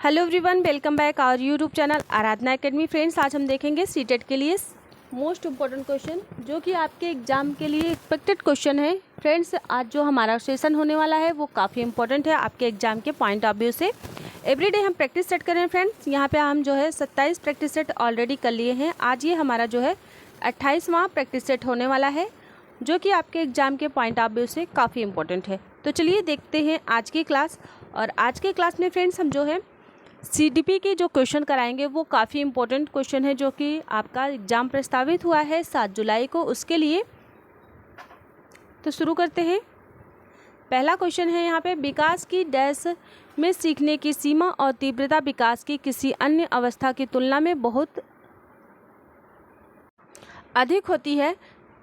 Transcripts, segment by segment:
Hello everyone, welcome back our YouTube channel Aradhana Academy. Friends, आज हम देखेंगे सीटेट के लिए मोस्ट इम्पॉर्टेंट क्वेश्चन जो कि आपके एग्जाम के लिए एक्सपेक्टेड क्वेश्चन है। फ्रेंड्स, आज जो हमारा सेशन होने वाला है वो काफ़ी इंपॉर्टेंट है आपके एग्जाम के पॉइंट ऑफ व्यू से। एवरीडे हम प्रैक्टिस सेट कर रहे हैं फ्रेंड्स। यहाँ पे हम जो है 27 प्रैक्टिस सेट ऑलरेडी कर लिए हैं। आज ये हमारा जो है 28वां प्रैक्टिस सेट होने वाला है जो कि आपके एग्जाम के पॉइंट ऑफ व्यू से काफ़ी इंपॉर्टेंट है। तो चलिए देखते हैं आज की क्लास। और आज के क्लास में फ्रेंड्स हम जो है सीडीपी के जो क्वेश्चन कराएंगे वो काफ़ी इंपॉर्टेंट क्वेश्चन है जो कि आपका एग्ज़ाम प्रस्तावित हुआ है 7 जुलाई को, उसके लिए। तो शुरू करते हैं। पहला क्वेश्चन है यहाँ पे, विकास की डैश में सीखने की सीमा और तीव्रता विकास की किसी अन्य अवस्था की तुलना में बहुत अधिक होती है।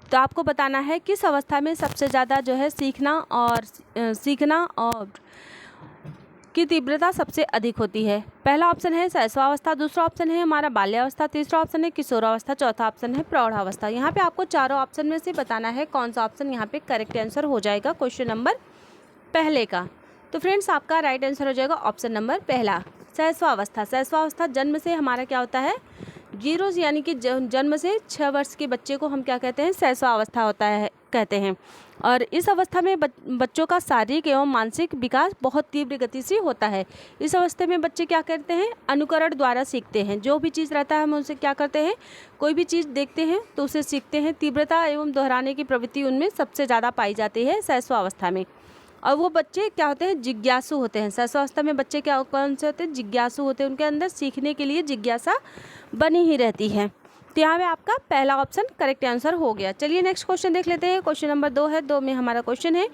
तो आपको बताना है किस अवस्था में सबसे ज़्यादा जो है सीखना और की तीव्रता सबसे अधिक होती है। पहला ऑप्शन है शैशवावस्था, दूसरा ऑप्शन है हमारा बाल्यावस्था, तीसरा ऑप्शन है किशोरावस्था, चौथा ऑप्शन है प्रौढ़ावस्था। यहाँ पे आपको चारों ऑप्शन में से बताना है कौन सा ऑप्शन यहाँ पे करेक्ट आंसर हो जाएगा क्वेश्चन नंबर पहले का। तो फ्रेंड्स, आपका राइट आंसर हो जाएगा ऑप्शन नंबर पहला, शैशवावस्था। शैशवावस्था जन्म से हमारा क्या होता है, 0 यानी कि जन्म से 6 वर्ष के बच्चे को हम क्या कहते हैं, शैशवावस्था होता है कहते हैं। और इस अवस्था में बच्चों का शारीरिक एवं मानसिक विकास बहुत तीव्र गति से होता है। इस अवस्था में बच्चे क्या करते हैं, अनुकरण द्वारा सीखते हैं। जो भी चीज़ रहता है हम उनसे क्या करते हैं, कोई भी चीज़ देखते हैं तो उसे सीखते हैं। तीव्रता एवं दोहराने की प्रवृत्ति उनमें सबसे ज़्यादा पाई जाती है शैशवावस्था में। और वो बच्चे क्या होते हैं, जिज्ञासु होते हैं। शैशवावस्था में बच्चे कौन से होते हैं, जिज्ञासु होते हैं। उनके अंदर सीखने के लिए जिज्ञासा बनी ही रहती है। तो यहाँ पे आपका पहला ऑप्शन करेक्ट आंसर हो गया। चलिए नेक्स्ट क्वेश्चन देख लेते हैं। क्वेश्चन नंबर 2 है। 2 में हमारा क्वेश्चन है,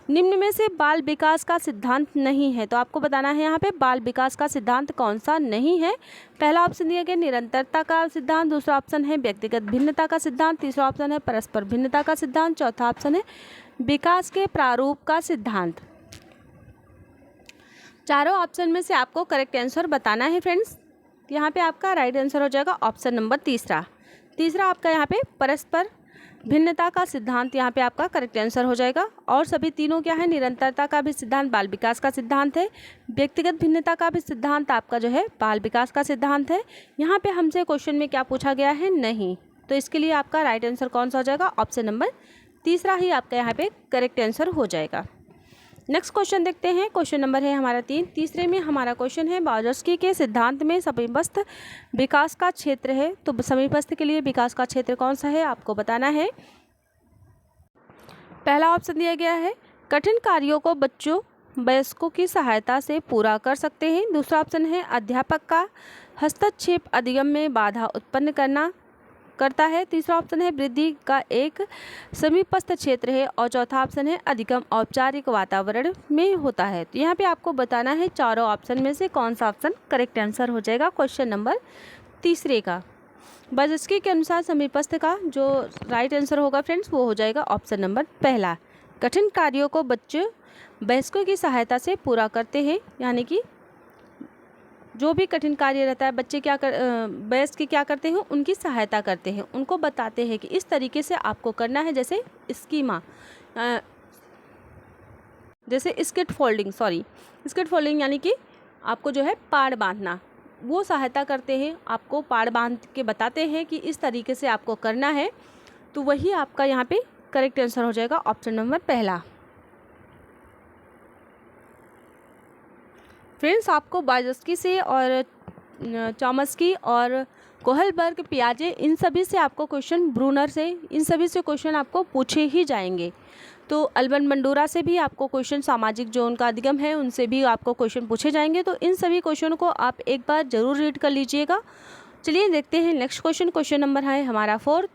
निम्न में से बाल विकास का सिद्धांत नहीं है। तो आपको बताना है यहाँ पे बाल विकास का सिद्धांत कौन सा नहीं है। पहला ऑप्शन दिया गया निरंतरता का सिद्धांत, दूसरा ऑप्शन है व्यक्तिगत भिन्नता का सिद्धांत, तीसरा ऑप्शन है परस्पर भिन्नता का सिद्धांत, चौथा ऑप्शन है विकास के प्रारूप का सिद्धांत। चारों ऑप्शन में से आपको करेक्ट आंसर बताना है फ्रेंड्स। यहाँ पे आपका राइट आंसर हो जाएगा ऑप्शन नंबर तीसरा आपका यहाँ पे परस्पर भिन्नता का सिद्धांत यहाँ पे आपका करेक्ट आंसर हो जाएगा। और सभी तीनों क्या है, निरंतरता का भी सिद्धांत बाल विकास का सिद्धांत है, व्यक्तिगत भिन्नता का भी सिद्धांत आपका जो है बाल विकास का सिद्धांत है। यहाँ पे हमसे क्वेश्चन में क्या पूछा गया है, नहीं। तो इसके लिए आपका राइट आंसर कौन सा हो जाएगा, ऑप्शन नंबर तीसरा ही आपका यहाँ पे करेक्ट आंसर हो जाएगा। नेक्स्ट क्वेश्चन देखते हैं। क्वेश्चन नंबर है हमारा 3। तीसरे में हमारा क्वेश्चन है, बाजोस्की के सिद्धांत में समीपस्थ विकास का क्षेत्र है। तो समीपस्थ के लिए विकास का क्षेत्र कौन सा है आपको बताना है। पहला ऑप्शन दिया गया है, कठिन कार्यों को बच्चों वयस्कों की सहायता से पूरा कर सकते हैं। दूसरा ऑप्शन है अध्यापक का हस्तक्षेप अधिगम में बाधा उत्पन्न करता है। तीसरा ऑप्शन है वृद्धि का एक समीपस्थ क्षेत्र है। और चौथा ऑप्शन है अधिगम औपचारिक वातावरण में होता है। तो यहाँ पे आपको बताना है चारों ऑप्शन में से कौन सा ऑप्शन करेक्ट आंसर हो जाएगा क्वेश्चन नंबर तीसरे का। बाजोस्की के अनुसार समीपस्थ का जो राइट आंसर होगा फ्रेंड्स वो हो जाएगा ऑप्शन नंबर पहला, कठिन कार्यों को बच्चे वयस्कों की सहायता से पूरा करते हैं। यानी कि जो भी कठिन कार्य रहता है बच्चे वयस्क क्या करते हैं, उनकी सहायता करते हैं, उनको बताते हैं कि इस तरीके से आपको करना है। जैसे स्किट फोल्डिंग यानी कि आपको जो है पाड़ बांधना, वो सहायता करते हैं, आपको पाड़ बांध के बताते हैं कि इस तरीके से आपको करना है। तो वही आपका यहाँ पे करेक्ट आंसर हो जाएगा ऑप्शन नंबर पहला। फ्रेंड्स, आपको बाजोस्की से और चॉम्स्की और कोहलबर्ग, पियाजे, इन सभी से आपको क्वेश्चन, ब्रूनर से, इन सभी से क्वेश्चन आपको पूछे ही जाएंगे। तो अल्बर्ट बंडूरा से भी आपको क्वेश्चन, सामाजिक जो उनका अधिगम है उनसे भी आपको क्वेश्चन पूछे जाएंगे। तो इन सभी क्वेश्चन को आप एक बार ज़रूर रीड कर लीजिएगा। चलिए देखते हैं नेक्स्ट क्वेश्चन। क्वेश्चन नंबर है हमारा 4।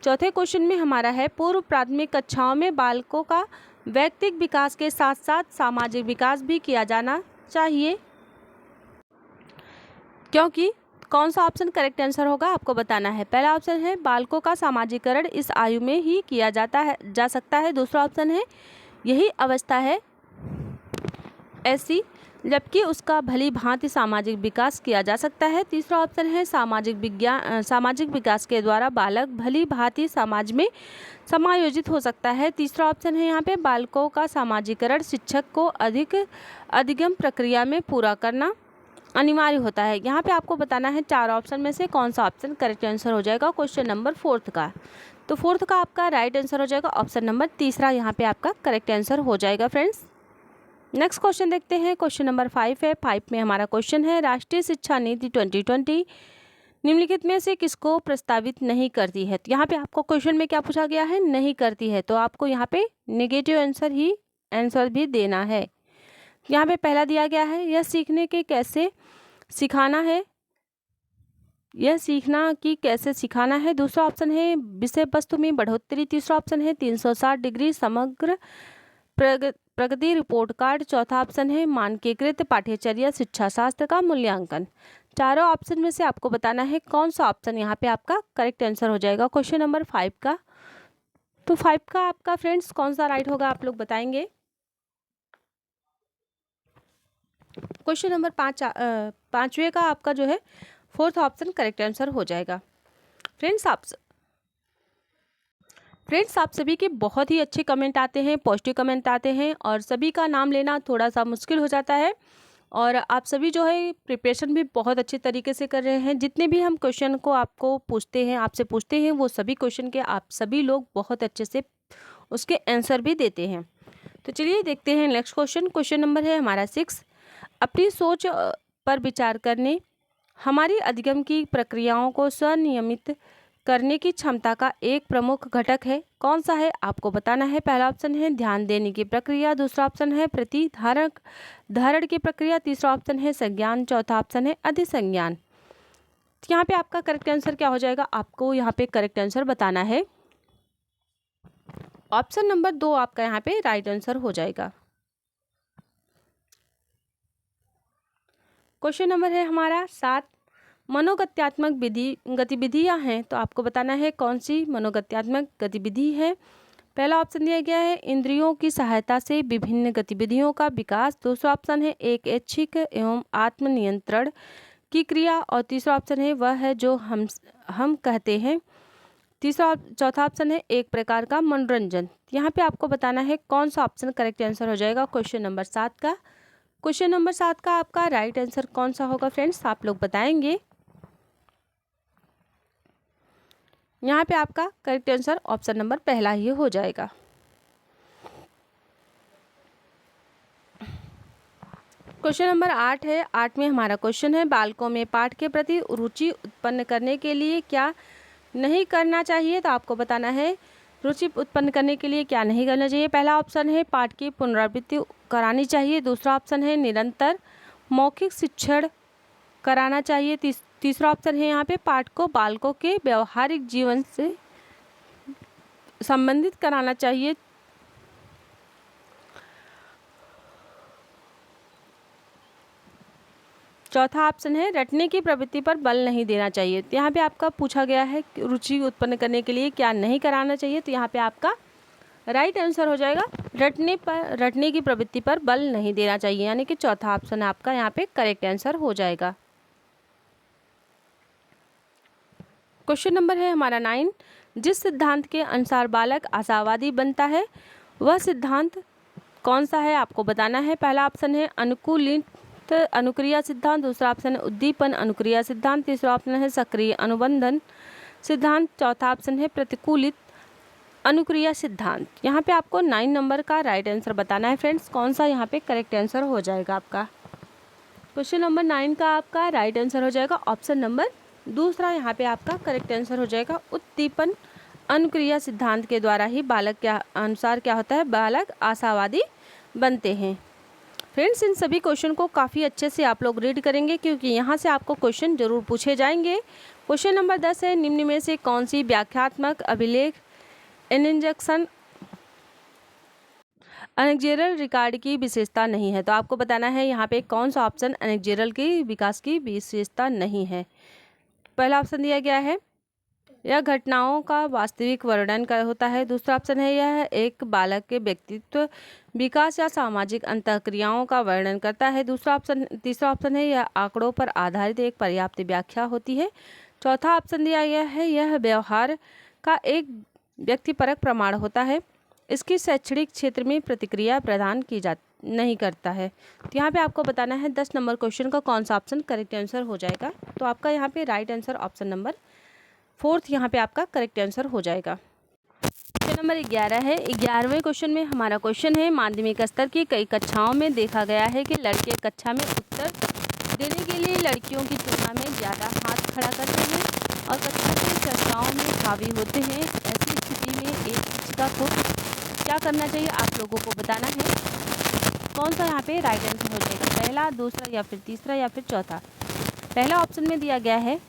चौथे क्वेश्चन में हमारा है, पूर्व प्राथमिक कक्षाओं में बालकों का व्यक्तिगत विकास के साथ साथ सामाजिक विकास भी किया जाना चाहिए, क्योंकि कौन सा ऑप्शन करेक्ट आंसर होगा आपको बताना है। पहला ऑप्शन है बालकों का सामाजिकरण इस आयु में ही किया जा सकता है। दूसरा ऑप्शन है यही अवस्था है ऐसी जबकि उसका भली भांति सामाजिक विकास किया जा सकता है। तीसरा ऑप्शन है सामाजिक विकास के द्वारा बालक भली भांति समाज में समायोजित हो सकता है। तीसरा ऑप्शन है यहाँ पे बालकों का सामाजिकरण शिक्षक को अधिगम प्रक्रिया में पूरा करना। अनिवार्य होता है। यहाँ पे आपको बताना है 4 ऑप्शन में से कौन सा ऑप्शन करेक्ट आंसर हो जाएगा क्वेश्चन नंबर 4 का। तो 4 का आपका राइट आंसर हो जाएगा ऑप्शन नंबर 3 यहाँ पे आपका करेक्ट आंसर हो जाएगा फ्रेंड्स। नेक्स्ट क्वेश्चन देखते हैं, क्वेश्चन नंबर 5 है। 5 में हमारा क्वेश्चन है, राष्ट्रीय शिक्षा नीति 2020 निम्नलिखित में से किसको प्रस्तावित नहीं करती है। तो यहाँ पे आपको क्वेश्चन में क्या पूछा गया है, नहीं करती है, तो आपको यहाँ पे नेगेटिव आंसर भी देना है। यहाँ पे पहला दिया गया है, यह सीखने के कैसे सिखाना है, यह सीखना कि कैसे सिखाना है। दूसरा ऑप्शन है विषय वस्तु में बढ़ोतरी। तीसरा ऑप्शन है 360 डिग्री समग्र प्रगति रिपोर्ट कार्ड। चौथा ऑप्शन है मानकीकृत पाठ्यचर्या शिक्षा शास्त्र का मूल्यांकन। चारों ऑप्शन में से आपको बताना है कौन सा ऑप्शन यहाँ पे आपका करेक्ट आंसर हो जाएगा क्वेश्चन नंबर 5 का। तो 5 का आपका फ्रेंड्स कौन सा राइट होगा आप लोग बताएंगे। क्वेश्चन नंबर 5वें का आपका जो है 4th ऑप्शन करेक्ट आंसर हो जाएगा। फ्रेंड्स आप सभी के बहुत ही अच्छे कमेंट आते हैं, पॉजिटिव कमेंट आते हैं, और सभी का नाम लेना थोड़ा सा मुश्किल हो जाता है। और आप सभी जो है प्रिपरेशन भी बहुत अच्छे तरीके से कर रहे हैं। जितने भी हम क्वेश्चन को आपको पूछते हैं, आपसे पूछते हैं, वो सभी क्वेश्चन के आप सभी लोग बहुत अच्छे से उसके आंसर भी देते हैं। तो चलिए देखते हैं नेक्स्ट क्वेश्चन। क्वेश्चन नंबर है हमारा 6, अपनी सोच पर विचार करने, हमारी अधिगम की प्रक्रियाओं को स्वनियमित करने की क्षमता का एक प्रमुख घटक है, कौन सा है आपको बताना है। पहला ऑप्शन है ध्यान देने की प्रक्रिया। दूसरा ऑप्शन है धारण की प्रक्रिया। तीसरा ऑप्शन है संज्ञान। चौथा ऑप्शन है अधिसंज्ञान। यहाँ पे आपका करेक्ट आंसर क्या हो जाएगा, आपको यहाँ पे करेक्ट आंसर बताना है। ऑप्शन नंबर 2 आपका यहाँ पे राइट आंसर हो जाएगा। क्वेश्चन नंबर है हमारा 7, मनोगत्यात्मक गतिविधियां हैं, तो आपको बताना है कौन सी मनोगत्यात्मक गतिविधि है। पहला ऑप्शन दिया गया है इंद्रियों की सहायता से विभिन्न गतिविधियों का विकास। दूसरा ऑप्शन है एक ऐच्छिक एवं आत्मनियंत्रण की क्रिया। और तीसरा ऑप्शन है वह है जो हम कहते हैं। चौथा ऑप्शन है एक प्रकार का मनोरंजन। यहाँ पे आपको बताना है कौन सा ऑप्शन करेक्ट आंसर हो जाएगा क्वेश्चन नंबर 7 का। क्वेश्चन नंबर 7 का आपका राइट आंसर कौन सा होगा फ्रेंड्स, आप लोग बताएंगे। यहाँ पे आपका करेक्ट आंसर ऑप्शन नंबर पहला ही हो जाएगा। क्वेश्चन नंबर 8 है। 8 में हमारा क्वेश्चन है, बालकों में पाठ के प्रति रुचि उत्पन्न करने के लिए क्या नहीं करना चाहिए। तो आपको बताना है रुचि उत्पन्न करने के लिए क्या नहीं करना चाहिए। पहला ऑप्शन है पाठ की पुनरावृत्ति करानी चाहिए। दूसरा ऑप्शन है निरंतर मौखिक शिक्षण कराना चाहिए। तीसरा ऑप्शन है यहाँ पे पाठ को बालकों के व्यवहारिक जीवन से संबंधित कराना चाहिए। चौथा ऑप्शन है रटने की प्रवृत्ति पर बल नहीं देना चाहिए। तो यहाँ पे आपका पूछा गया है रुचि उत्पन्न करने के लिए क्या नहीं कराना चाहिए, तो यहाँ पे आपका राइट आंसर हो जाएगा रटने की प्रवृत्ति पर बल नहीं देना चाहिए, यानी कि चौथा ऑप्शन आपका यहाँ पे करेक्ट आंसर हो जाएगा। क्वेश्चन नंबर है हमारा 9, जिस सिद्धांत के अनुसार बालक आशावादी बनता है वह सिद्धांत कौन सा है आपको बताना है। पहला ऑप्शन है अनुकूलित अनुक्रिया सिद्धांत। दूसरा ऑप्शन है उद्दीपन अनुक्रिया सिद्धांत। तीसरा ऑप्शन है सक्रिय अनुबंधन सिद्धांत। चौथा ऑप्शन है प्रतिकूलित अनुक्रिया सिद्धांत। यहाँ पे आपको 9 नंबर का राइट आंसर बताना है फ्रेंड्स, कौन सा यहाँ पे करेक्ट आंसर हो जाएगा आपका। क्वेश्चन नंबर 9 का आपका राइट आंसर हो जाएगा ऑप्शन नंबर दूसरा, यहाँ पे आपका करेक्ट आंसर हो जाएगा उद्दीपन अनुक्रिया सिद्धांत के द्वारा ही बालक के अनुसार क्या होता है, बालक आशावादी बनते हैं। फ्रेंड्स इन सभी क्वेश्चन को काफ़ी अच्छे से आप लोग रीड करेंगे क्योंकि यहाँ से आपको क्वेश्चन जरूर पूछे जाएंगे। क्वेश्चन नंबर 10 है, निम्न में से कौन सी व्याख्यात्मक अभिलेख इंजेक्शन एनेक्जेरल रिकॉर्ड की विशेषता नहीं है। तो आपको बताना है यहाँ पे कौन सा ऑप्शन एनेक्जेरल की विकास की विशेषता नहीं है। पहला ऑप्शन दिया गया है यह घटनाओं का वास्तविक वर्णन कर होता है। दूसरा ऑप्शन है यह एक बालक के व्यक्तित्व विकास या सामाजिक अंतःक्रियाओं का वर्णन करता है। तीसरा ऑप्शन है यह आंकड़ों पर आधारित एक पर्याप्त व्याख्या होती है। चौथा ऑप्शन दिया गया है यह व्यवहार का एक व्यक्तिपरक प्रमाण होता है। इसकी शैक्षणिक क्षेत्र में प्रतिक्रिया प्रदान की नहीं करता है। तो यहाँ पे आपको बताना है 10 नंबर क्वेश्चन का कौन सा ऑप्शन करेक्ट आंसर हो जाएगा। तो आपका यहाँ पे राइट आंसर ऑप्शन नंबर 4 यहाँ पे आपका करेक्ट आंसर हो जाएगा। क्वेश्चन नंबर 11 है। 11वें क्वेश्चन में हमारा क्वेश्चन है, माध्यमिक स्तर की कई कक्षाओं में देखा गया है कि लड़के कक्षा में उत्तर देने के लिए लड़कियों की तुलना में ज़्यादा हाथ खड़ा करते हैं और कक्षा की चर्चाओं में हावी होते हैं। ऐसी स्थिति में एक शिक्षिका को क्या करना चाहिए, आप लोगों को बताना है। कौन सा यहाँ पे राइट आंसर हो जाएगा, पहला, दूसरा या फिर तीसरा या फिर चौथा। पहला ऑप्शन में दिया गया है,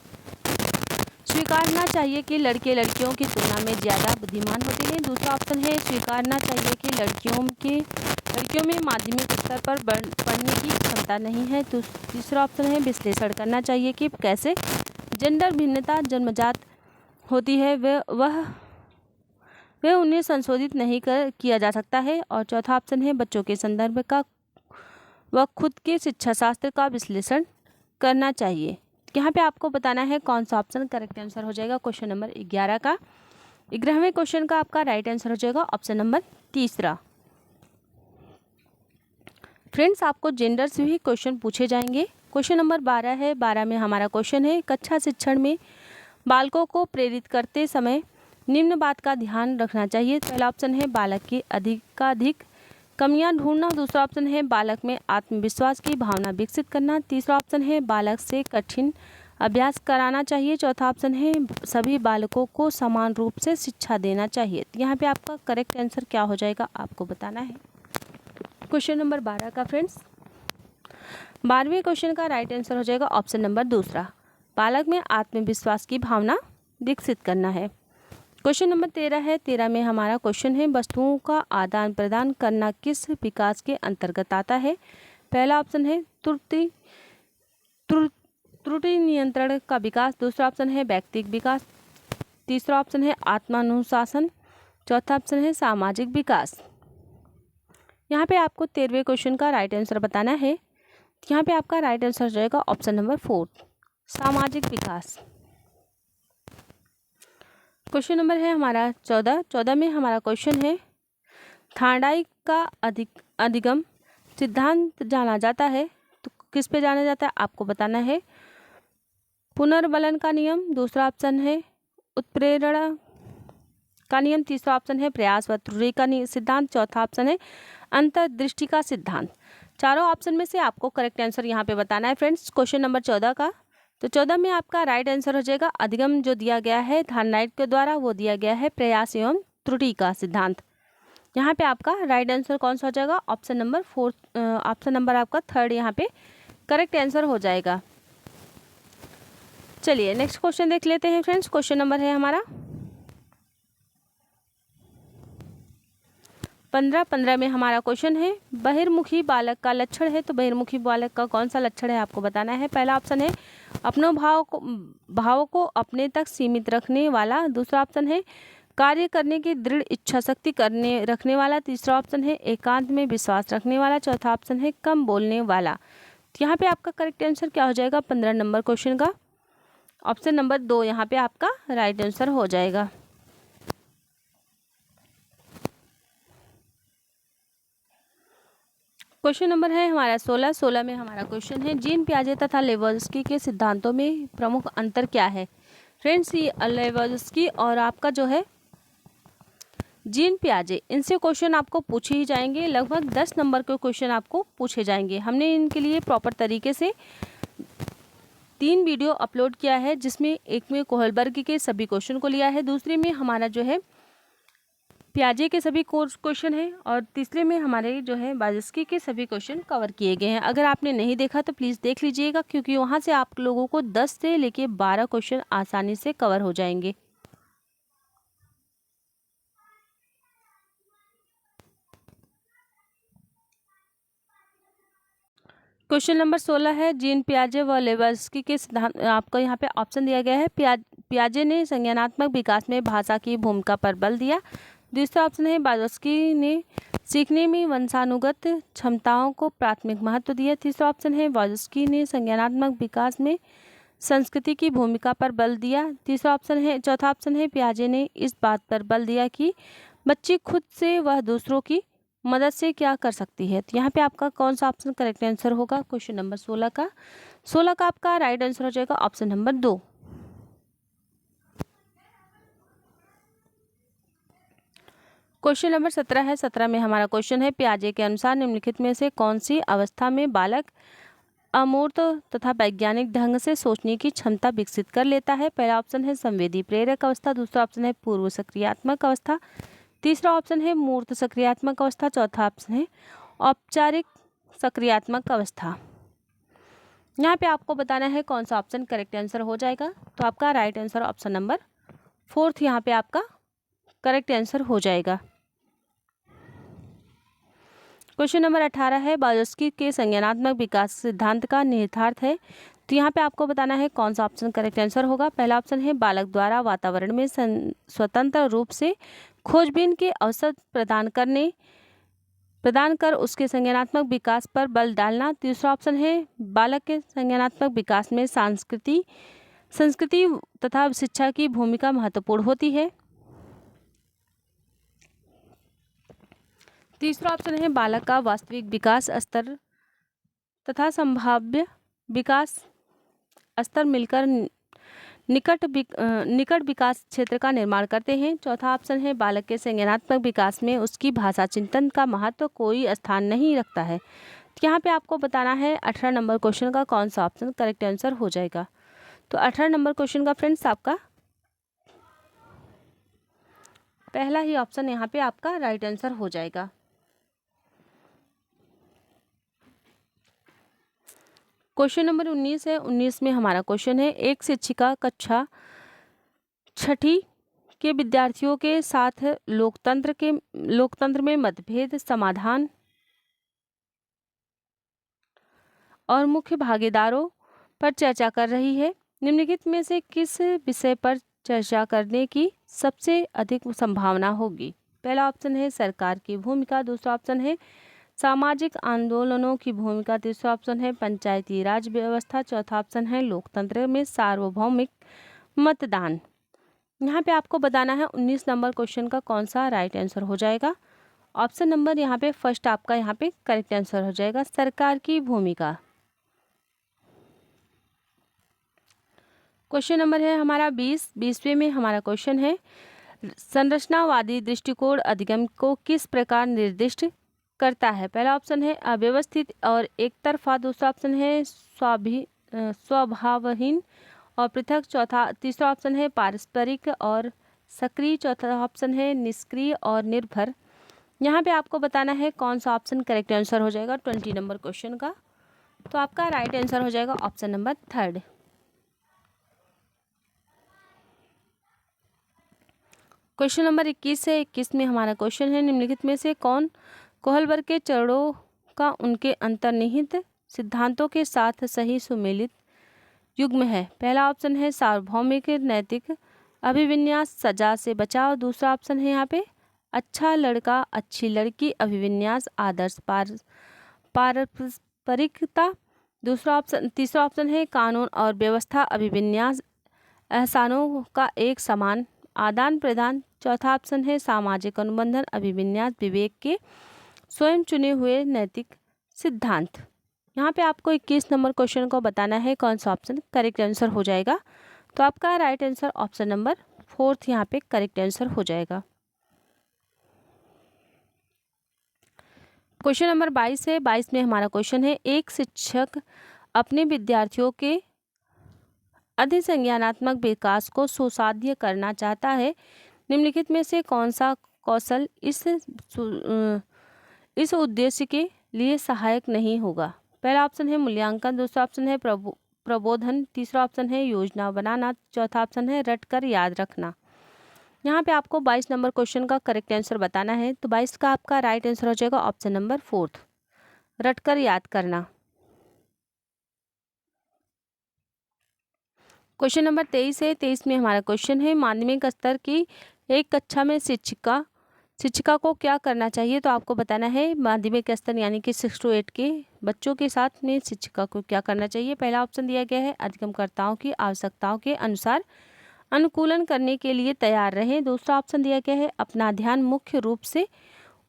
स्वीकारना चाहिए कि लड़के लड़कियों की तुलना में ज़्यादा बुद्धिमान होते हैं। दूसरा ऑप्शन है, स्वीकारना चाहिए कि लड़कियों में माध्यमिक स्तर पर पढ़ने की क्षमता नहीं है। तीसरा ऑप्शन है, विश्लेषण करना चाहिए कि कैसे जेंडर भिन्नता जन्मजात होती है, वह उन्हें संशोधित नहीं किया जा सकता है। और चौथा ऑप्शन है, बच्चों के संदर्भ का व खुद के शिक्षा शास्त्र का विश्लेषण करना चाहिए। यहाँ पे आपको बताना है कौन सा ऑप्शन करेक्ट आंसर हो जाएगा। क्वेश्चन नंबर 11 का 11वें क्वेश्चन का आपका राइट आंसर हो जाएगा ऑप्शन नंबर तीसरा। फ्रेंड्स, आपको जेंडर से ही क्वेश्चन पूछे जाएंगे। क्वेश्चन नंबर 12 है। 12 में हमारा क्वेश्चन है, कक्षा शिक्षण में बालकों को प्रेरित करते समय निम्न बात का ध्यान रखना चाहिए। पहला ऑप्शन है, बालक की अधिकाधिक कमियां ढूंढना। दूसरा ऑप्शन है, बालक में आत्मविश्वास की भावना विकसित करना। तीसरा ऑप्शन है, बालक से कठिन अभ्यास कराना चाहिए। चौथा ऑप्शन है, सभी बालकों को समान रूप से शिक्षा देना चाहिए। यहाँ पे आपका करेक्ट आंसर क्या हो जाएगा, आपको बताना है। क्वेश्चन नंबर 12 का फ्रेंड्स 12वें क्वेश्चन का राइट आंसर हो जाएगा ऑप्शन नंबर दूसरा, बालक में आत्मविश्वास की भावना विकसित करना है। क्वेश्चन नंबर 13 है। 13 में हमारा क्वेश्चन है, वस्तुओं का आदान प्रदान करना किस विकास के अंतर्गत आता है। पहला ऑप्शन है, त्रुटि नियंत्रण का विकास। दूसरा ऑप्शन है, व्यक्तिगत विकास। तीसरा ऑप्शन है, आत्मानुशासन। चौथा ऑप्शन है, सामाजिक विकास। यहाँ पे आपको 13वें क्वेश्चन का राइट आंसर बताना है। यहाँ पे आपका राइट आंसर हो जाएगा ऑप्शन नंबर 4, सामाजिक विकास। क्वेश्चन नंबर है हमारा 14। 14 में हमारा क्वेश्चन है, थार्डाइक का अधिगम सिद्धांत जाना जाता है, तो किस पे जाना जाता है आपको बताना है। पुनर्बलन का नियम। दूसरा ऑप्शन है, उत्प्रेरणा का नियम। तीसरा ऑप्शन है, प्रयास व त्रुटि का सिद्धांत। चौथा ऑप्शन है, अंतर्दृष्टि का सिद्धांत। चारों ऑप्शन में से आपको करेक्ट आंसर यहाँ पे बताना है फ्रेंड्स। क्वेश्चन नंबर 14 का, तो 14 में आपका राइट आंसर हो जाएगा, अधिगम जो दिया गया है थार्डाइक के द्वारा वो दिया गया है प्रयास एवं त्रुटि का सिद्धांत। यहाँ पे आपका राइट आंसर कौन सा हो जाएगा, ऑप्शन नंबर 4, ऑप्शन नंबर आपका 3 यहाँ पे करेक्ट आंसर हो जाएगा। चलिए नेक्स्ट क्वेश्चन देख लेते हैं फ्रेंड्स। क्वेश्चन नंबर है हमारा 15 में हमारा क्वेश्चन है, बहिर्मुखी बालक का लक्षण है, तो बहिर्मुखी बालक का कौन सा लक्षण है आपको बताना है। पहला ऑप्शन है, अपने भाव को अपने तक सीमित रखने वाला। दूसरा ऑप्शन है, कार्य करने की दृढ़ इच्छा शक्ति रखने वाला। तीसरा ऑप्शन है, एकांत में विश्वास रखने वाला। चौथा ऑप्शन है, कम बोलने वाला। तो यहाँ पे आपका करेक्ट आंसर क्या हो जाएगा 15 नंबर क्वेश्चन का, ऑप्शन नंबर 2 यहाँ पे आपका राइट आंसर हो जाएगा। क्वेश्चन नंबर है हमारा 16। 16 में हमारा क्वेश्चन है, जीन पियाजे तथा लेवोल्स्की के सिद्धांतों में प्रमुख अंतर क्या है। फ्रेंड्स, ये लेवोल्स्की और आपका जो है जीन पियाजे, इनसे क्वेश्चन आपको पूछे ही जाएंगे। लगभग 10 नंबर के क्वेश्चन आपको पूछे जाएंगे। हमने इनके लिए प्रॉपर तरीके से 3 वीडियो अपलोड किया है, जिसमें एक में कोहलबर्ग के सभी क्वेश्चन को लिया है, दूसरे में हमारा जो है पियाजे के सभी क्वेश्चन है, और तीसरे में हमारे जो है बाजस्की के सभी क्वेश्चन कवर किए गए हैं। अगर आपने नहीं देखा तो प्लीज़ देख लीजिएगा, क्योंकि वहाँ से आप लोगों को 10 से लेके 12 क्वेश्चन आसानी से कवर हो जाएंगे। क्वेश्चन नंबर 16 है, जीन पियाजे व लेवोल्स्की के सिद्धांत। आपको यहाँ पे ऑप्शन दिया गया है, पियाजे ने संज्ञानात्मक विकास में भाषा की भूमिका पर बल दिया। दूसरा ऑप्शन है, बाजस्की ने सीखने में वंशानुगत क्षमताओं को प्राथमिक महत्व दिया। तीसरा ऑप्शन है, बाजस्की ने संज्ञानात्मक विकास में संस्कृति की भूमिका पर बल दिया। तीसरा ऑप्शन है, चौथा ऑप्शन है, पियाजे ने इस बात पर बल दिया कि बच्चे खुद से वह दूसरों की मदद से क्या कर सकती है? तो यहाँ पे आपका कौन सा ऑप्शन करेक्ट आंसर होगा? क्वेश्चन नंबर 16 का आपका राइट आंसर हो जाएगा ऑप्शन नंबर 2। क्वेश्चन नंबर 17 है। 17 में हमारा क्वेश्चन है, पियाजे के अनुसार निम्नलिखित में से कौन सी अवस्था में बालक अमूर्त तथा वैज्ञानिक ढंग से सोचने की क्षमता विकसित कर लेता है? पहला ऑप्शन है संवेदी प्रेरक अवस्था, दूसरा ऑप्शन है पूर्व सक्रियात्मक अवस्था, तीसरा ऑप्शन है मूर्त सक्रियात्मक अवस्था, चौथा ऑप्शन है औपचारिक सक्रियात्मक अवस्था। यहाँ पे आपको बताना है कौन सा ऑप्शन करेक्ट आंसर हो जाएगा। तो आपका राइट आंसर ऑप्शन नंबर 4 यहाँ पे आपका करेक्ट आंसर हो जाएगा। क्वेश्चन नंबर 18 है, बायोस्की के संज्ञानात्मक विकास सिद्धांत का निहितार्थ है। तो यहाँ पे आपको बताना है कौन सा ऑप्शन करेक्ट आंसर होगा। पहला ऑप्शन है बालक द्वारा वातावरण में स्वतंत्र रूप से खोजबीन के अवसर प्रदान कर उसके संज्ञानात्मक विकास पर बल डालना। दूसरा ऑप्शन है बालक के संज्ञानात्मक विकास में संस्कृति तथा शिक्षा की भूमिका महत्वपूर्ण होती है। तीसरा ऑप्शन है बालक का वास्तविक विकास स्तर तथा संभाव्य विकास स्तर मिलकर निकट विकास क्षेत्र का निर्माण करते हैं। चौथा ऑप्शन है बालक के संज्ञानात्मक विकास में उसकी भाषा चिंतन का महत्व कोई स्थान नहीं रखता है। तो यहाँ पे आपको बताना है 18 नंबर क्वेश्चन का कौन सा ऑप्शन करेक्ट आंसर हो जाएगा। तो 18 नंबर क्वेश्चन का फ्रेंड्स आपका पहला ही ऑप्शन यहाँ पे आपका राइट आंसर हो जाएगा। क्वेश्चन नंबर 19 है। 19 में हमारा क्वेश्चन है, एक शिक्षिका कक्षा 6ठी के विद्यार्थियों के साथ लोकतंत्र में मतभेद समाधान और मुख्य भागीदारों पर चर्चा कर रही है। निम्नलिखित में से किस विषय पर चर्चा करने की सबसे अधिक संभावना होगी? पहला ऑप्शन है सरकार की भूमिका, दूसरा ऑप्शन है सामाजिक आंदोलनों की भूमिका, तीसरा ऑप्शन है पंचायती राज व्यवस्था, चौथा ऑप्शन है लोकतंत्र में सार्वभौमिक मतदान। यहाँ पे आपको बताना है 19 नंबर क्वेश्चन का कौन सा राइट आंसर हो जाएगा। ऑप्शन नंबर यहाँ पे फर्स्ट आपका यहाँ पे करेक्ट आंसर हो जाएगा, सरकार की भूमिका। क्वेश्चन नंबर है हमारा 20वें में हमारा क्वेश्चन है, संरचनावादी दृष्टिकोण अधिगम को किस प्रकार निर्दिष्ट करता है? पहला ऑप्शन है अव्यवस्थित और एक तरफा, दूसरा ऑप्शन है स्वभावहीन और पृथक, तीसरा ऑप्शन है पारस्परिक और सक्रिय, चौथा ऑप्शन है निष्क्रिय और निर्भर। यहाँ पे आपको बताना है कौन सा ऑप्शन करेक्ट आंसर हो जाएगा 20 नंबर क्वेश्चन का। तो आपका राइट आंसर हो जाएगा ऑप्शन नंबर 3। क्वेश्चन नंबर 21 है। 21 में हमारा क्वेश्चन है, निम्नलिखित में से कौन कोहलबर्ग के चरणों का उनके अंतर्निहित सिद्धांतों के साथ सही सुमेलित युग्म है? पहला ऑप्शन है सार्वभौमिक नैतिक अभिविन्यास सजा से बचाव, दूसरा ऑप्शन है यहाँ पे अच्छा लड़का अच्छी लड़की अभिविन्यास आदर्श पारस्परिकता, तीसरा ऑप्शन है कानून और व्यवस्था अभिविन्यास एहसानों का एक समान आदान प्रदान, चौथा ऑप्शन है सामाजिक अनुबंधन अभिविन्यास विवेक के स्वयं चुने हुए नैतिक सिद्धांत। यहाँ पे आपको 21 नंबर क्वेश्चन को बताना है कौन सा ऑप्शन करेक्ट आंसर हो जाएगा। तो आपका राइट आंसर ऑप्शन नंबर 4 यहाँ पे करेक्ट आंसर हो जाएगा। क्वेश्चन नंबर 22 है। 22 में हमारा क्वेश्चन है, एक शिक्षक अपने विद्यार्थियों के अधिसंज्ञानात्मक विकास को सुसाध्य करना चाहता है। निम्नलिखित में से कौन सा कौशल इस उद्देश्य के लिए सहायक नहीं होगा? पहला ऑप्शन है मूल्यांकन, दूसरा ऑप्शन है प्रबोधन, तीसरा ऑप्शन है योजना बनाना, चौथा ऑप्शन है रट कर याद रखना। यहाँ पे आपको 22 नंबर क्वेश्चन का करेक्ट आंसर बताना है। तो 22 का आपका राइट आंसर हो जाएगा ऑप्शन नंबर 4, रट कर याद करना। क्वेश्चन नंबर 23 है। 23 में हमारा क्वेश्चन है, माध्यमिक स्तर की एक कक्षा में शिक्षिका को क्या करना चाहिए? तो आपको बताना है माध्यमिक स्तर यानी कि 6 to 8 के बच्चों के साथ में शिक्षिका को क्या करना चाहिए। पहला ऑप्शन दिया गया है अधिगमकर्ताओं की आवश्यकताओं के अनुसार अनुकूलन करने के लिए तैयार रहें, दूसरा ऑप्शन दिया गया है अपना ध्यान मुख्य रूप से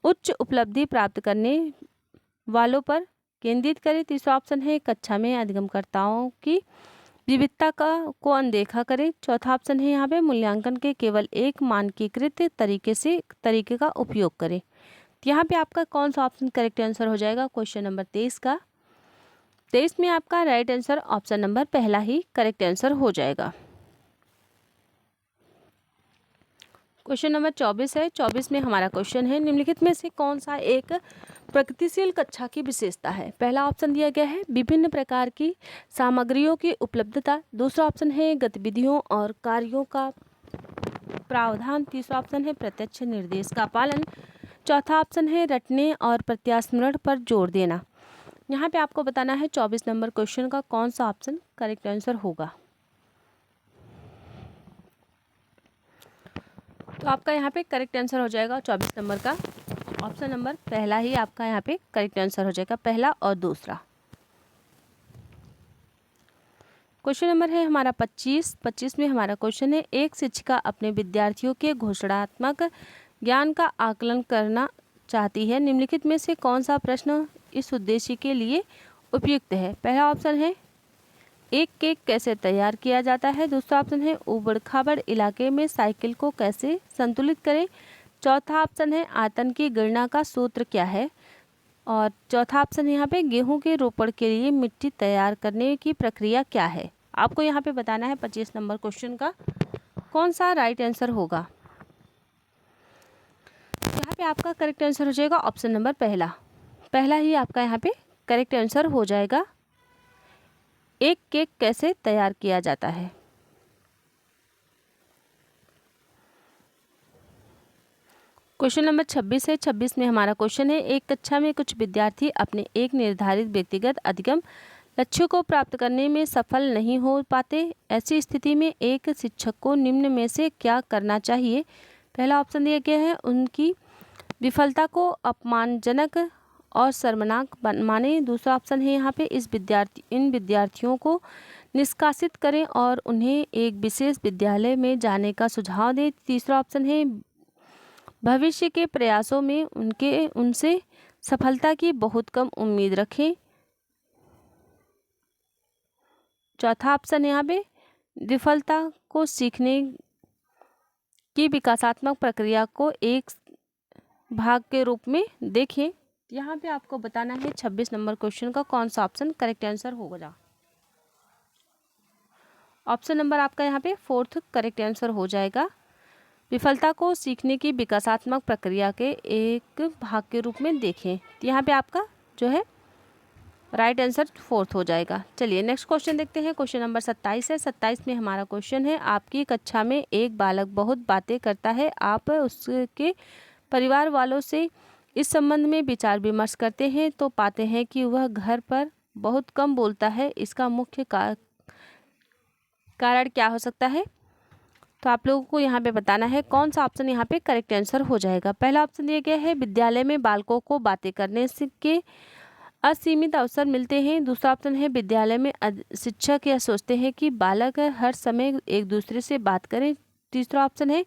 उच्च उपलब्धि प्राप्त करने वालों पर केंद्रित करें। तीसरा ऑप्शन है कक्षा में अधिगमकर्ताओं की विविधता को अनदेखा करें। चौथा ऑप्शन है यहाँ पे मूल्यांकन के केवल एक मानकीकृत तरीके का उपयोग करें। तो यहाँ पे आपका कौन सा ऑप्शन करेक्ट आंसर हो जाएगा क्वेश्चन नंबर 23 का? 23 में आपका राइट आंसर ऑप्शन नंबर पहला ही करेक्ट आंसर हो जाएगा। क्वेश्चन नंबर 24 है। 24 में हमारा क्वेश्चन है निम्नलिखित में से कौन सा एक प्रगतिशील कक्षा की विशेषता है? पहला ऑप्शन दिया गया है विभिन्न प्रकार की सामग्रियों की उपलब्धता। दूसरा ऑप्शन है गतिविधियों और कार्यों का प्रावधान। तीसरा ऑप्शन है प्रत्यक्ष निर्देश का पालन। चौथा ऑप्शन है रटने और प्रत्यास्मरण पर जोर देना। यहाँ पे आपको बताना है 24 नंबर क्वेश्चन का कौन सा ऑप्शन करेक्ट आंसर होगा। तो आपका यहाँ पे करेक्ट आंसर हो जाएगा 24 नंबर का ऑप्शन नंबर पहला ही आपका यहाँ पे करेक्ट आंसर हो जाएगा, पहला और दूसरा। क्वेश्चन नंबर है हमारा 25 में हमारा क्वेश्चन है एक शिक्षिका अपने विद्यार्थियों के घोषणात्मक ज्ञान का आकलन करना चाहती है। निम्नलिखित में से कौन सा प्रश्न इस उद्देश्य के लिए उपयुक्त है? पहला ऑप्शन है एक केक कैसे तैयार किया जाता है। दूसरा ऑप्शन है ऊबड़ खाबड़ इलाके में साइकिल को कैसे संतुलित करें। चौथा ऑप्शन है आयतन की गणना का सूत्र क्या है। और चौथा ऑप्शन यहाँ पे गेहूं के रोपण के लिए मिट्टी तैयार करने की प्रक्रिया क्या है। आपको यहाँ पे बताना है 25 नंबर क्वेश्चन का कौन सा राइट आंसर होगा। यहाँ पे आपका करेक्ट आंसर हो जाएगा ऑप्शन नंबर पहला ही आपका यहाँ पे करेक्ट आंसर हो जाएगा। एक केक कैसे तैयार किया जाता है। क्वेश्चन नंबर 26 है। 26 में हमारा क्वेश्चन है एक कक्षा में कुछ विद्यार्थी अपने एक निर्धारित व्यक्तिगत अधिगम लक्ष्यों को प्राप्त करने में सफल नहीं हो पाते। ऐसी स्थिति में एक शिक्षक को निम्न में से क्या करना चाहिए। पहला ऑप्शन दिया गया है उनकी विफलता को अपमानजनक और शर्मनाक माने। दूसरा ऑप्शन है यहाँ पे इन विद्यार्थियों को निष्कासित करें और उन्हें एक विशेष विद्यालय में जाने का सुझाव दें। तीसरा ऑप्शन है भविष्य के प्रयासों में उनसे सफलता की बहुत कम उम्मीद रखें। चौथा ऑप्शन यहाँ पे विफलता को सीखने की विकासात्मक प्रक्रिया को एक भाग के रूप में देखें। यहाँ पे आपको बताना है 26 नंबर क्वेश्चन का कौन सा ऑप्शन करेक्ट आंसर होगा। ऑप्शन नंबर आपका यहाँ पे 4th करेक्ट आंसर हो जाएगा। विफलता को सीखने की विकासात्मक प्रक्रिया के एक भाग के रूप में देखें। यहाँ पे आपका जो है राइट आंसर 4th हो जाएगा। चलिए नेक्स्ट क्वेश्चन देखते हैं। क्वेश्चन नंबर 27 है। 27 में हमारा क्वेश्चन है आपकी कक्षा में एक बालक बहुत बातें करता है। आप उसके परिवार वालों से इस संबंध में विचार विमर्श करते हैं तो पाते हैं कि वह घर पर बहुत कम बोलता है। इसका मुख्य कारण क्या हो सकता है। तो आप लोगों को यहाँ पे बताना है कौन सा ऑप्शन यहाँ पे करेक्ट आंसर हो जाएगा। पहला ऑप्शन दिया गया है विद्यालय में बालकों को बातें करने के असीमित अवसर मिलते हैं। दूसरा ऑप्शन है विद्यालय में शिक्षक यह सोचते हैं कि बालक हर समय एक दूसरे से बात करें। तीसरा ऑप्शन है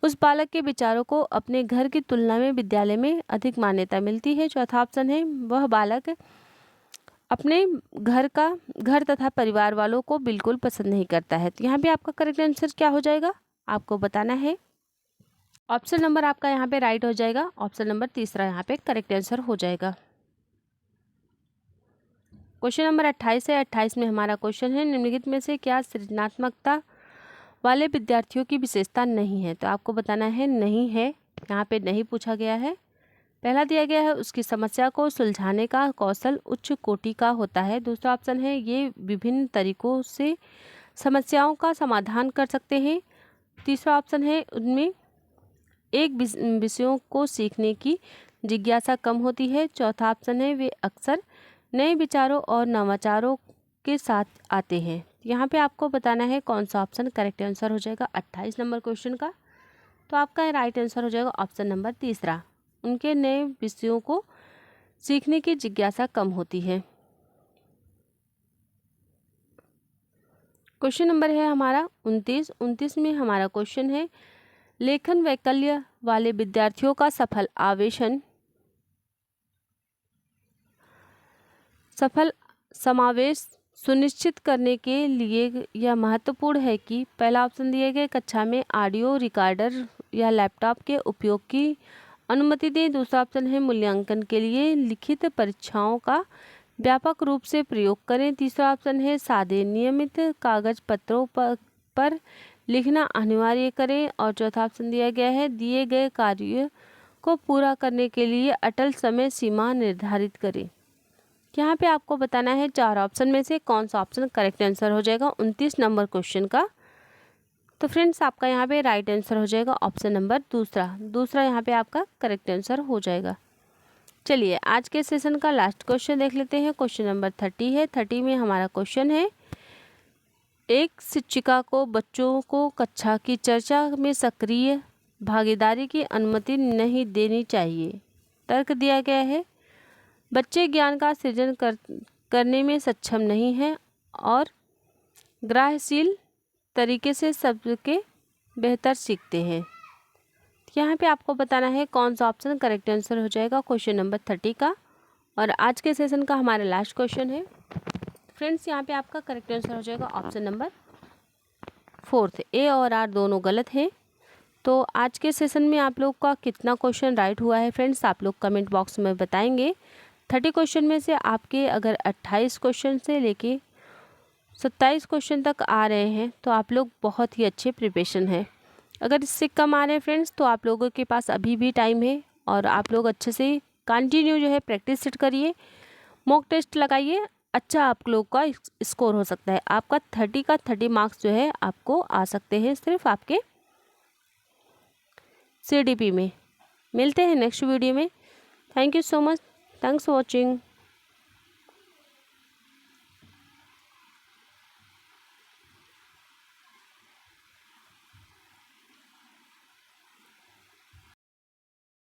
उस बालक के विचारों को अपने घर की तुलना में विद्यालय में अधिक मान्यता मिलती है। चौथा ऑप्शन है वह बालक अपने घर तथा परिवार वालों को बिल्कुल पसंद नहीं करता है। तो यहाँ पे आपका करेक्ट आंसर क्या हो जाएगा आपको बताना है। ऑप्शन नंबर आपका यहाँ पे राइट हो जाएगा। ऑप्शन नंबर तीसरा यहाँ पे करेक्ट आंसर हो जाएगा। क्वेश्चन नंबर 28 है। 28 में हमारा क्वेश्चन है निम्नलिखित में से क्या सृजनात्मकता वाले विद्यार्थियों की विशेषता नहीं है। तो आपको बताना है नहीं है। यहाँ पे नहीं पूछा गया है। पहला दिया गया है उसकी समस्या को सुलझाने का कौशल उच्च कोटि का होता है। दूसरा ऑप्शन है ये विभिन्न तरीकों से समस्याओं का समाधान कर सकते हैं। तीसरा ऑप्शन है उनमें एक विषयों को सीखने की जिज्ञासा कम होती है। चौथा ऑप्शन है वे अक्सर नए विचारों और नवाचारों के साथ आते हैं। यहाँ पे आपको बताना है कौन सा ऑप्शन करेक्ट आंसर हो जाएगा 28 नंबर क्वेश्चन का। तो आपका राइट आंसर हो जाएगा ऑप्शन नंबर तीसरा, उनके नए विषयों को सीखने की जिज्ञासा कम होती है। क्वेश्चन नंबर है हमारा 29 में हमारा क्वेश्चन है लेखन वैकल्य वाले विद्यार्थियों का सफल आवेशन सफल समावेश सुनिश्चित करने के लिए यह महत्वपूर्ण है कि पहला ऑप्शन दिए गए कक्षा में ऑडियो रिकॉर्डर या लैपटॉप के उपयोग की अनुमति दें। दूसरा ऑप्शन है मूल्यांकन के लिए लिखित परीक्षाओं का व्यापक रूप से प्रयोग करें। तीसरा ऑप्शन है सादे नियमित कागज पत्रों पर लिखना अनिवार्य करें। और चौथा ऑप्शन दिया गया है दिए गए कार्य को पूरा करने के लिए अटल समय सीमा निर्धारित करें। यहाँ पे आपको बताना है चार ऑप्शन में से कौन सा ऑप्शन करेक्ट आंसर हो जाएगा 29 नंबर क्वेश्चन का। तो फ्रेंड्स आपका यहाँ पे राइट आंसर हो जाएगा ऑप्शन नंबर दूसरा यहाँ पे आपका करेक्ट आंसर हो जाएगा। चलिए आज के सेशन का लास्ट क्वेश्चन देख लेते हैं। क्वेश्चन नंबर 30 है। 30 में हमारा क्वेश्चन है, एक शिक्षिका को बच्चों को कक्षा की चर्चा में सक्रिय भागीदारी की अनुमति नहीं देनी चाहिए। तर्क दिया गया है, बच्चे ज्ञान का सृजन करने में सक्षम नहीं हैं और ग्राह्यशील तरीके से शब्द के बेहतर सीखते हैं। यहाँ पे आपको बताना है कौन सा ऑप्शन करेक्ट आंसर हो जाएगा क्वेश्चन नंबर 30 का। और आज के सेशन का हमारा लास्ट क्वेश्चन है फ्रेंड्स, यहाँ पे आपका करेक्ट आंसर हो जाएगा ऑप्शन नंबर 4। ए और आर दोनों गलत हैं। तो आज के सेशन में आप लोग का कितना क्वेश्चन राइट हुआ है फ्रेंड्स, आप लोग कमेंट बॉक्स में बताएंगे। 30 क्वेश्चन में से आपके अगर 28 क्वेश्चन से लेके 27 क्वेश्चन तक आ रहे हैं तो आप लोग बहुत ही अच्छे प्रिपरेशन है। अगर इससे कम आ रहे हैं फ्रेंड्स तो आप लोगों के पास अभी भी टाइम है और आप लोग अच्छे से कंटिन्यू जो है प्रैक्टिस सेट करिए, मॉक टेस्ट लगाइए, अच्छा आप लोग का स्कोर हो सकता है। आपका 30 का 30 मार्क्स जो है आपको आ सकते हैं सिर्फ आपके CDP में। मिलते हैं नेक्स्ट वीडियो में। Thank you so much, thanks for watching.